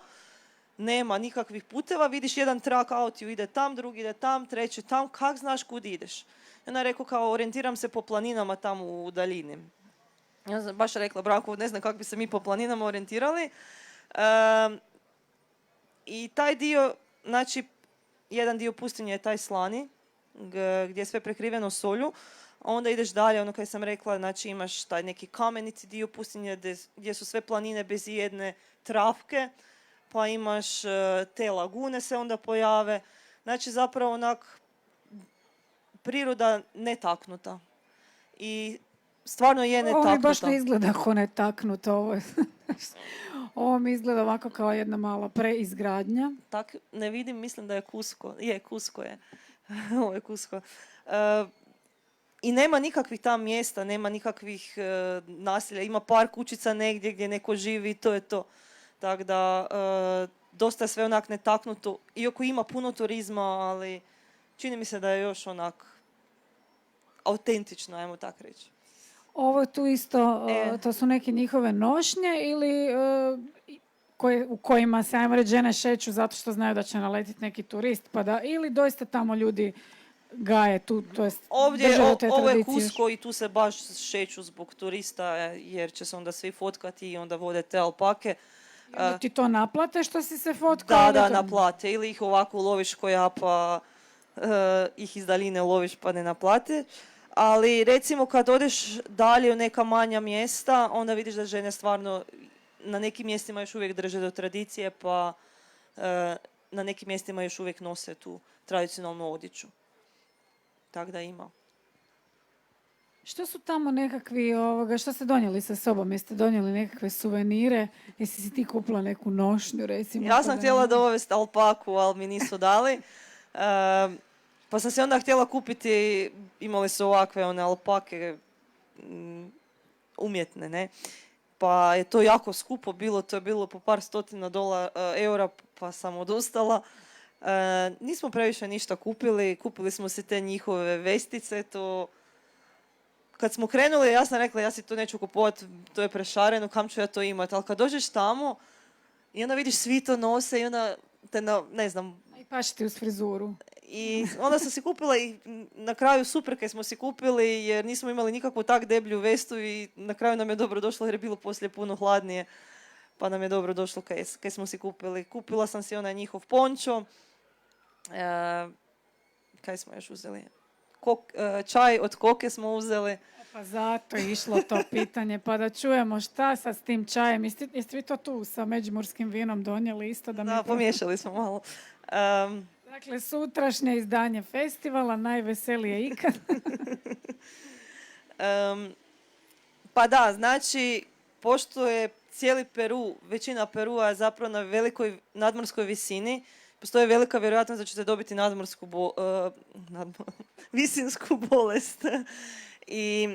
nema nikakvih puteva, vidiš jedan trak autiju ide tam, drugi ide tam, treći tam, kak znaš kud ideš? I ona je rekao kao orijentiram se po planinama tamo u daljini. Ja sam baš rekla, Branko, ne znam kako bi se mi po planinama orijentirali. I taj dio, znači, jedan dio pustinje je taj slani, gdje je sve prekriveno solju. A onda ideš dalje, ono kaj sam rekla, znači imaš taj neki kamenici dio pustinje gdje su sve planine bez jedne travke, pa imaš te lagune se onda pojave. Znači zapravo onak priroda netaknuta. I stvarno je netaknuta. Ovo mi baš ne izgleda kao netaknuta. Ovo mi izgleda ovako kao jedna mala preizgradnja. Tak ne vidim, mislim da je Cusco. Cusco je. Ovo je Cusco. I nema nikakvih tam mjesta, nema nikakvih naselja. Ima par kućica negdje gdje neko živi i to je to. Tako da dosta je sve onak netaknuto. Iako ima puno turizma, ali čini mi se da je još onak autentično, ajmo tako reći. Ovo tu isto, to su neke njihove nošnje ili u kojima se, ajmo reći, žene šeću zato što znaju da će naletiti neki turist, pa da, ili doista tamo ljudi gaje tu, to jest ovdje držaju te ovo je tradicije. Cusco i tu se baš šeću zbog turista jer će se onda svi fotkati i onda vode te alpake. Ti to naplate što si se fotkao? Da, naplate. Ili ih ovako loviš ko ja pa ih iz daljine loviš pa ne naplate. Ali recimo kad odeš dalje u neka manja mjesta, onda vidiš da žene stvarno na nekim mjestima još uvijek drže do tradicije, pa na nekim mjestima još uvijek nose tu tradicionalnu odjeću. Tako da ima. Što su tamo nekakvi, što ste donijeli sa sobom? Jeste donijeli nekakve suvenire? Jesi si ti kupila neku nošnju, recimo? Ja sam htjela dovesti alpaku, ali mi nisu dali. Pa sam se onda htjela kupiti, imali su ovakve one alpake umjetne, ne? Pa je to jako skupo bilo, to je bilo po par stotina eura, pa sam odustala. Nismo previše ništa kupili smo se te njihove vestice, to kad smo krenuli, ja sam rekla, ja si to neću kupovati, to je prešareno, kam ću ja to imati. Ali kad dođeš tamo i onda vidiš svi to nose i onda te, ne znam, I paši ti uz frizuru. i onda sam si kupila i na kraju suprke smo si kupili jer nismo imali nikakvu tak deblju vestu i na kraju nam je dobro došlo jer je bilo poslije puno hladnije. Pa nam je dobro došlo kaj smo si kupili. Kupila sam si onaj njihov pončo. Kaj smo još uzeli? Čaj od koke smo uzeli. Pa zato je išlo to pitanje, pa da čujemo šta sa s tim čajem. Jeste vi to tu sa međimurskim vinom donijeli isto? Da, pomiješali smo malo. Dakle, sutrašnje izdanje festivala, najveselije ikad. Pa da, znači, pošto je cijeli Peru, većina Perua je zapravo na velikoj nadmorskoj visini, postoji velika vjerojatnost da ćete dobiti visinsku bolest. I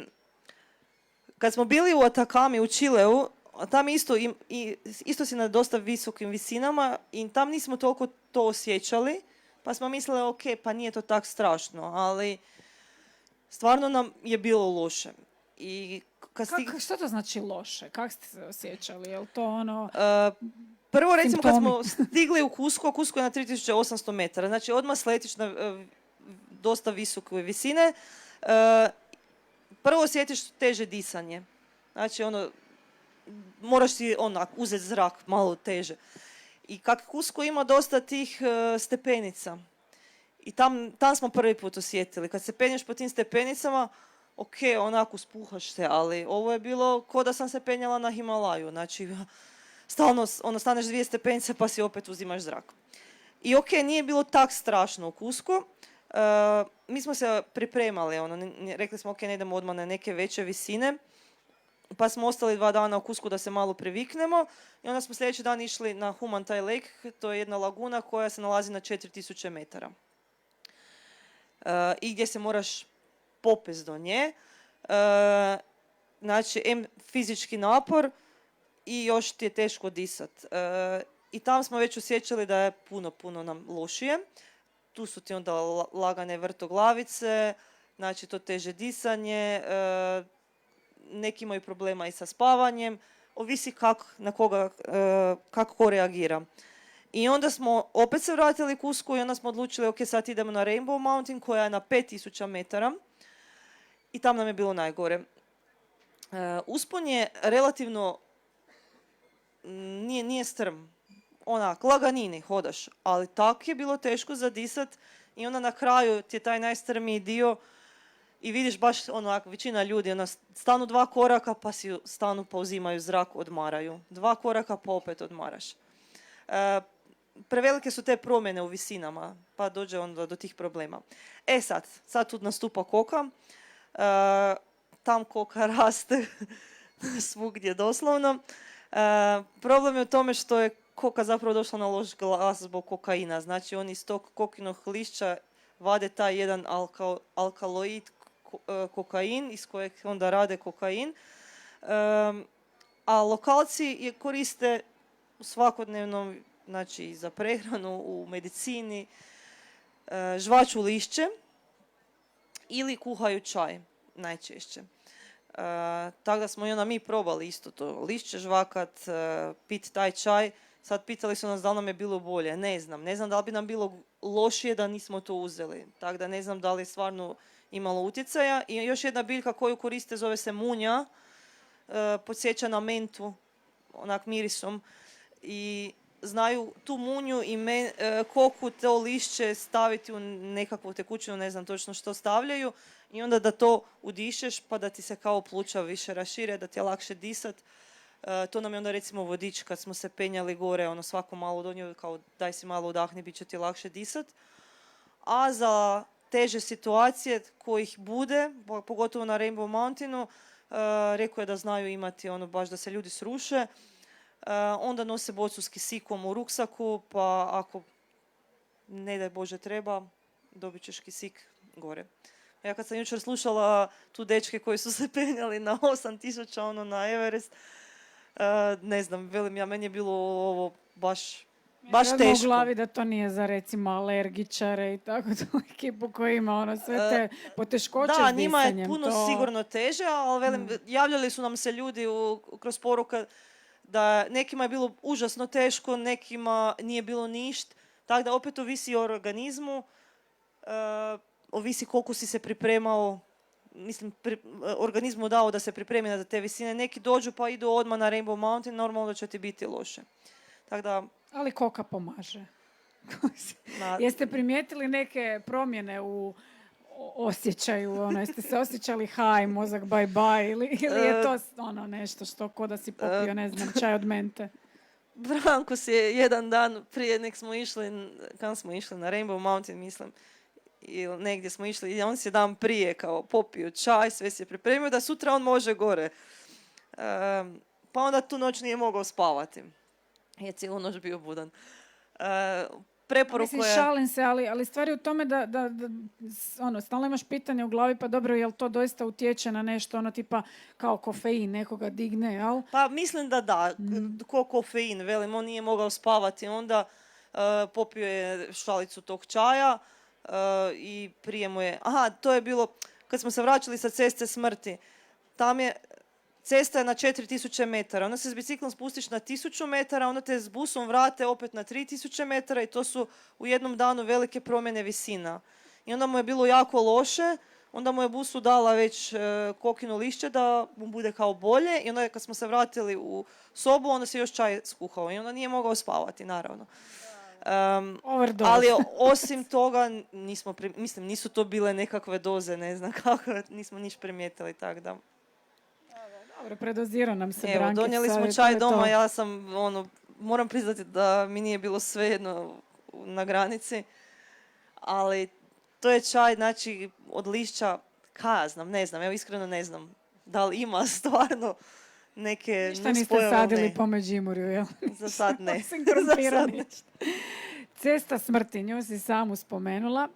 kad smo bili u Atacami u Čileu, tam isto si na dosta visokim visinama i tam nismo toliko to osjećali, pa smo mislili, ok, pa nije to tak strašno, ali stvarno nam je bilo loše. I što to znači loše? Kako ste se osjećali? Je li to ono... Prvo, recimo, kad smo stigli u Cusco, Cusco je na 3800 metara, znači odmah sletiš na dosta visoke visine. Prvo osjetiš teže disanje. Znači, moraš si uzeti zrak malo teže. I kak Cusco ima dosta tih stepenica. I tam smo prvi put osjetili. Kad se penješ po tim stepenicama, ok, onako spuhaš se, ali ovo je bilo ko da sam se penjala na Himalaju. Znači, stalno staneš 2 stepenice pa si opet uzimaš zrak. I ok, nije bilo tak strašno u Cusco. Mi smo se pripremali, rekli smo ok, ne idemo odmah na neke veće visine, pa smo ostali 2 dana u Cuscu da se malo priviknemo i onda smo sljedeći dan išli na Humantay Lake, to je jedna laguna koja se nalazi na 4000 metara. I gdje se moraš popest do nje, znači fizički napor i još ti je teško disat. I tam smo već osjećali da je puno nam lošije. Tu su ti onda lagane vrtoglavice, znači to teže disanje, neki imaju problema i sa spavanjem, ovisi kako ko reagira. I onda smo opet se vratili Cusco i onda smo odlučili ok, sad idemo na Rainbow Mountain koja je na 5000 metara i tam nam je bilo najgore. Uspon je relativno, nije strm. Onak, laganini hodaš, ali tako je bilo teško zadisat i onda na kraju ti je taj najstrmiji dio i vidiš baš većina ljudi, stanu 2 koraka pa si stanu pa uzimaju zrak, odmaraju. 2 koraka pa opet odmaraš. Prevelike su te promjene u visinama pa dođe onda do tih problema. Sad tu nastupa koka. Tam koka raste svugdje doslovno. Problem je u tome što je koka zapravo došla na loš glas zbog kokaina. Znači oni iz tog kokinog lišća vade taj jedan alkaloid kokain iz kojeg onda rade kokain. A lokalci je koriste u svakodnevnom, znači za prehranu, u medicini, žvaču lišće ili kuhaju čaj najčešće. Tako da smo i onda mi probali isto to lišće žvakat, pit taj čaj. Sad pitali su nas da li nam je bilo bolje. Ne znam da li bi nam bilo lošije da nismo to uzeli. Tako da ne znam da li je stvarno imalo utjecaja. I još jedna biljka koju koriste zove se munja. Podsjeća na mentu, onak mirisom. I znaju tu munju i koku, to lišće staviti u nekakvu tekućinu, ne znam točno što stavljaju. I onda da to udišeš pa da ti se kao pluća više rašire, da ti je lakše disat. To nam je onda recimo vodič kad smo se penjali gore, svako malo donio kao daj si malo udahni, bit će ti lakše disat. A za teže situacije kojih bude, pogotovo na Rainbow Mountainu, rekao je da znaju imati baš da se ljudi sruše. Onda nose bocu s kisikom u ruksaku, pa ako ne daj Bože treba, dobit ćeš kisik gore. Ja kad sam jučer slušala tu dečke koji su se penjali na 8000 na Everest, ne znam, velim ja, meni je bilo ovo baš baš Ja u teško. glavi da to nije za recimo alergičare i tako tu ekipu koja ima ono sve te poteškoće Da, s njima je disanjem. puno to... sigurno teže, ali velim, javljali su nam se ljudi kroz poruka da nekima je bilo užasno teško, nekima nije bilo ništa. Tako da opet ovisi o organizmu, ovisi koliko si se pripremao, mislim, organizmu dao da se pripremi na te visine. Neki dođu pa idu odmah na Rainbow Mountain, normalno da će ti biti loše. Tako da... Ali koka pomaže. Na... Jeste primijetili neke promjene u osjećaju? Ono, jeste se osjećali haj, mozak bye bye ili je to ono nešto što ko da si popio, ne znam, čaj od mente? Branko se je jedan dan prije nek smo išli, kam smo išli, na Rainbow Mountain, mislim, ili negdje smo išli i on se dan prije kao popio čaj, sve se je pripremio da sutra on može gore. Pa onda tu noć nije mogao spavati. Je cijelu noć bio budan. Mislim, šalim se, ali stvari u tome da ono, stalno imaš pitanje u glavi, pa dobro, jel to doista utječe na nešto, ono tipa kao kofein nekoga digne, jel? Pa mislim da, ko kofein, velim, on nije mogao spavati, onda popio je šalicu tog čaja i prije mu je, to je bilo, kad smo se vraćali sa ceste smrti, tam je, cesta je na 4000 metara, onda se s biciklom spustiš na 1000 metara, onda te s busom vrate opet na 3000 metara i to su u jednom danu velike promjene visina. I onda mu je bilo jako loše, onda mu je busu dala već kokino lišće da mu bude kao bolje i onda kad smo se vratili u sobu, onda se još čaj skuhao i onda nije mogao spavati, naravno. Ali osim toga, mislim, nisu to bile nekakve doze, ne znam kako, nismo niš primijetili, tako da... Dobro, predozirao nam se Branke. Evo, donijeli smo čaj doma, ja sam, moram priznati da mi nije bilo svejedno na granici, ali to je čaj, znači, od lišća, ne znam, evo iskreno ne znam, da li ima stvarno neke ništa niste sadili po Međimurju, jel? Za sad ne. Za sad ne. Cesta smrti, nju si samu spomenula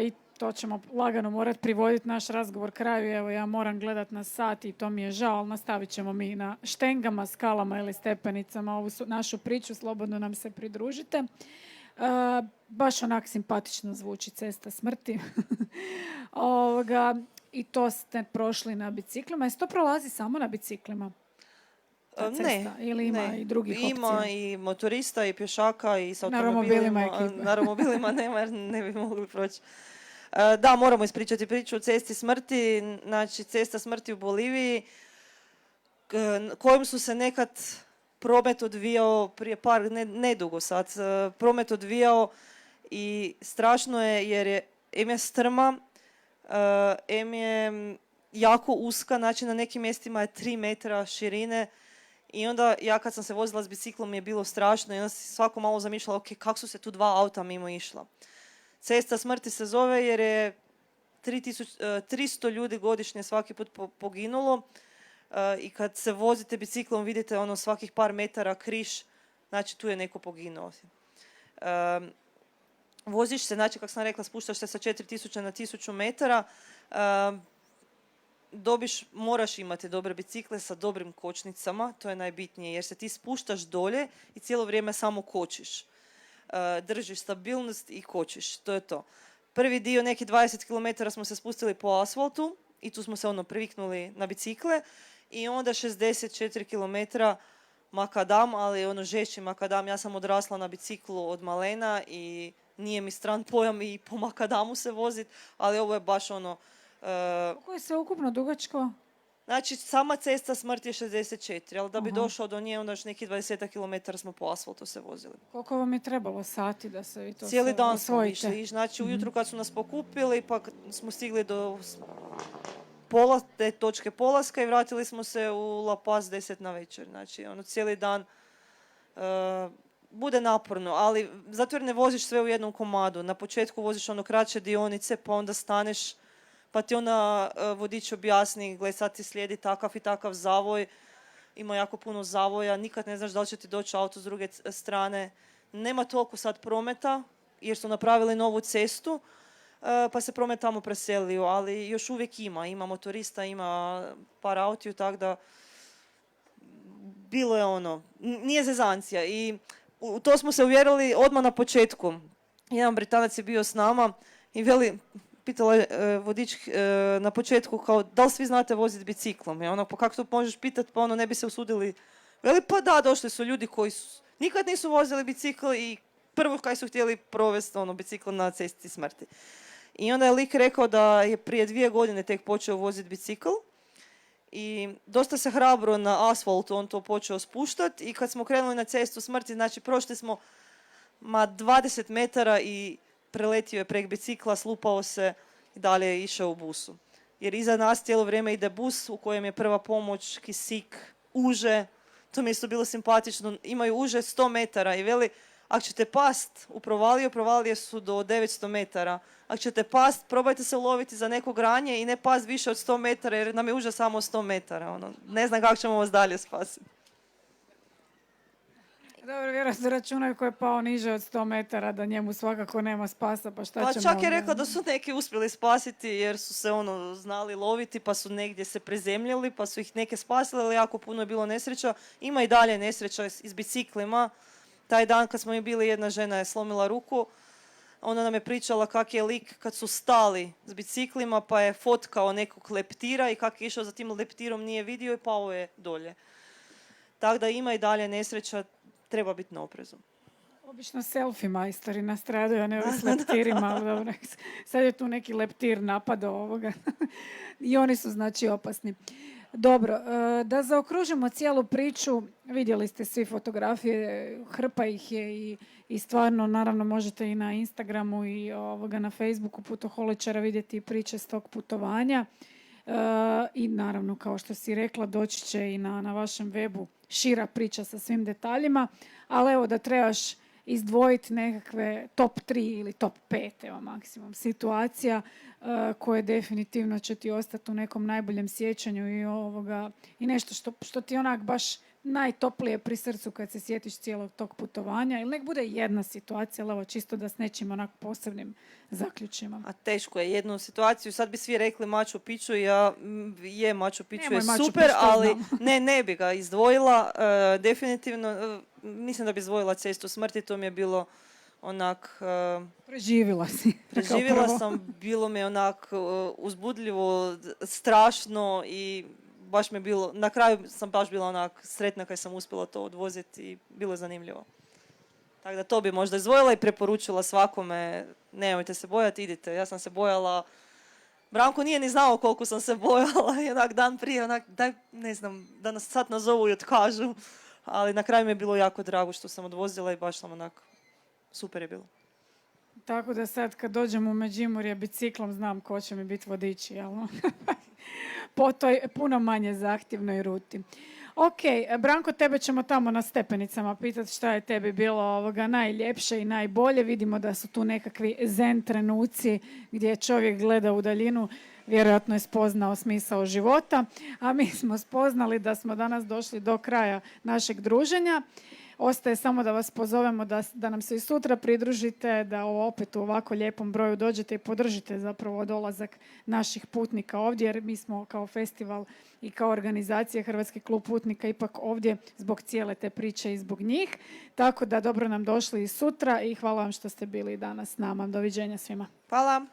i to ćemo lagano morati privoditi naš razgovor kraju. Evo, ja moram gledat na sat i to mi je žao, ali nastavit ćemo mi na štengama, skalama ili stepenicama ovu našu priču. Slobodno nam se pridružite. Baš onak simpatično zvuči cesta smrti. I to ste prošli na biciklima. Jesi to prolazi samo na biciklima? Ne. Ili ima i drugih opcija? Ima i motorista i pješaka i s automobilima. Na romobilima nema jer ne bi mogli proći. Da, moramo ispričati priču o cesti smrti. Znači, cesta smrti u Boliviji kojom su se nekad promet odvijao prije nedugo sad, promet odvijao i strašno je jer je em je strma, em je jako uska, znači na nekim mjestima je 3 metra širine i onda ja kad sam se vozila s biciklom mi je bilo strašno i onda si svako malo zamišljala, ok, kako su se tu 2 auta mimo išla. Cesta smrti se zove jer je 300 ljudi godišnje svaki put poginulo i kad se vozite biciklom vidite ono svakih par metara križ, znači tu je neko poginuo. Voziš se, znači kako sam rekla, spuštaš se sa 4000 na 1000 metara, moraš imati dobre bicikle sa dobrim kočnicama, to je najbitnije jer se ti spuštaš dolje i cijelo vrijeme samo kočiš. Držiš stabilnost i kočiš, to je to. Prvi dio, neki 20 km smo se spustili po asfaltu i tu smo se priviknuli na bicikle i onda 64 km makadam, ali žešći makadam. Ja sam odrasla na biciklu od malena i nije mi stran pojam i po makadamu se vozit, ali ovo je baš Koliko je sve ukupno dugačko? Znači, sama cesta smrti je 64, ali da bi došao do nje, onda još neki 20 km smo po asfaltu se vozili. Koliko vam je trebalo sati da se vi to cijeli dan smo išli. Znači, ujutru kad su nas pokupili, pa smo stigli do te točke polaska i vratili smo se u La Paz 10 na večer. Znači, cijeli dan bude naporno, ali zato jer ne voziš sve u jednom komadu. Na početku voziš kraće dionice, pa onda staneš, pa ti onda vodič objasni, gle sad ti slijedi takav i takav zavoj, ima jako puno zavoja, nikad ne znaš da li će ti doći auto s druge strane. Nema toliko sad prometa, jer su napravili novu cestu, pa se promet tamo preselio, ali još uvijek ima motorista, ima par autiju, tako da bilo je nije zezancija. I u to smo se uvjerili odmah na početku. Jedan Britanac je bio s nama i veli, pitala je vodič na početku kao da li svi znate voziti biciklom? I ono, pa kako to možeš pitati, pa ono ne bi se usudili. Veli, pa da, došli su ljudi koji nikad nisu vozili bicikl i prvo kaj su htjeli provesti bicikl na cesti smrti. I onda je lik rekao da je prije 2 godine tek počeo voziti bicikl i dosta se hrabro na asfaltu on to počeo spuštati i kad smo krenuli na cestu smrti, znači prošli smo 20 metara i preletio je prek bicikla, slupao se i dalje je išao u busu. Jer iza nas cijelo vrijeme ide bus u kojem je prva pomoć, kisik, uže. To mi je isto bilo simpatično. Imaju uže 100 metara i veli, ako ćete past u provalije su do 900 metara. Ako ćete past, probajte se uloviti za neko granje i ne past više od 100 metara jer nam je uže samo 100 metara. Ne znam kako ćemo vas dalje spasiti. Dobro, vjerojatno računaju ko je pao niže od 100 metara, da njemu svakako nema spasa, pa šta ćemo... Pa čak je rekao da su neki uspjeli spasiti jer su se znali loviti, pa su negdje se prezemljili, pa su ih neke spasili, ali jako puno je bilo nesreća. Ima i dalje nesreća s biciklima. Taj dan kad smo mi bili, jedna žena je slomila ruku, ona nam je pričala kak je lik kad su stali s biciklima, pa je fotkao nekog leptira i kak je išao za tim leptirom nije vidio i pao je dolje. Tako da ima i dalje nesreća, treba biti na oprezu. Obično selfie majstori nastradaju, a ne ovi s leptirima. Ali dobro, sad je tu neki leptir napadao ovoga. I oni su znači opasni. Dobro, da zaokružimo cijelu priču, vidjeli ste svi fotografije, hrpa ih je i stvarno, naravno, možete i na Instagramu i na Facebooku Putoholičara vidjeti priče s tog putovanja. I naravno, kao što si rekla, doći će i na vašem webu šira priča sa svim detaljima, ali evo da trebaš izdvojiti nekakve top 3 ili top 5, evo maksimum, situacija koje definitivno će ti ostati u nekom najboljem sjećanju i nešto što ti onak baš najtoplije pri srcu kad se sjetiš cijelog tog putovanja, ili nek bude jedna situacija, ali evo čisto da s nečim onak posebnim zaključimo. A teško je jednu situaciju, sad bi svi rekli Machu Picchu, Machu Picchu je super, ali ne bi ga izdvojila, definitivno, mislim da bi izdvojila cestu smrti, to mi je bilo onak... Preživjela si. Preživjela sam, bilo mi je onak uzbudljivo, strašno i baš mi je bilo, na kraju sam baš bila onak sretna kad sam uspjela to odvoziti i bilo je zanimljivo. Tako da to bi možda izdvojila i preporučila svakome, nemojte se bojati, idite. Ja sam se bojala, Branko nije ni znao koliko sam se bojala i onak dan prije, onak daj, ne znam, da nas sad nazovu i otkažu, ali na kraju mi je bilo jako drago što sam odvozila i baš sam onak, super je bilo. Tako da sad kad dođem u Međimurje biciklom znam ko će mi biti vodiči, jel? Po toj puno manje zahtjevnoj ruti. Ok, Branko, tebe ćemo tamo na stepenicama pitati šta je tebi bilo najljepše i najbolje. Vidimo da su tu nekakvi zen trenuci gdje čovjek gleda u daljinu, vjerojatno je spoznao smisao života, a mi smo spoznali da smo danas došli do kraja našeg druženja. Ostaje samo da vas pozovemo da nam se i sutra pridružite, da opet u ovako lijepom broju dođete i podržite zapravo dolazak naših putnika ovdje, jer mi smo kao festival i kao organizacija Hrvatski klub putnika ipak ovdje zbog cijele te priče i zbog njih. Tako da dobro nam došli i sutra i hvala vam što ste bili danas s nama. Doviđenja svima. Hvala.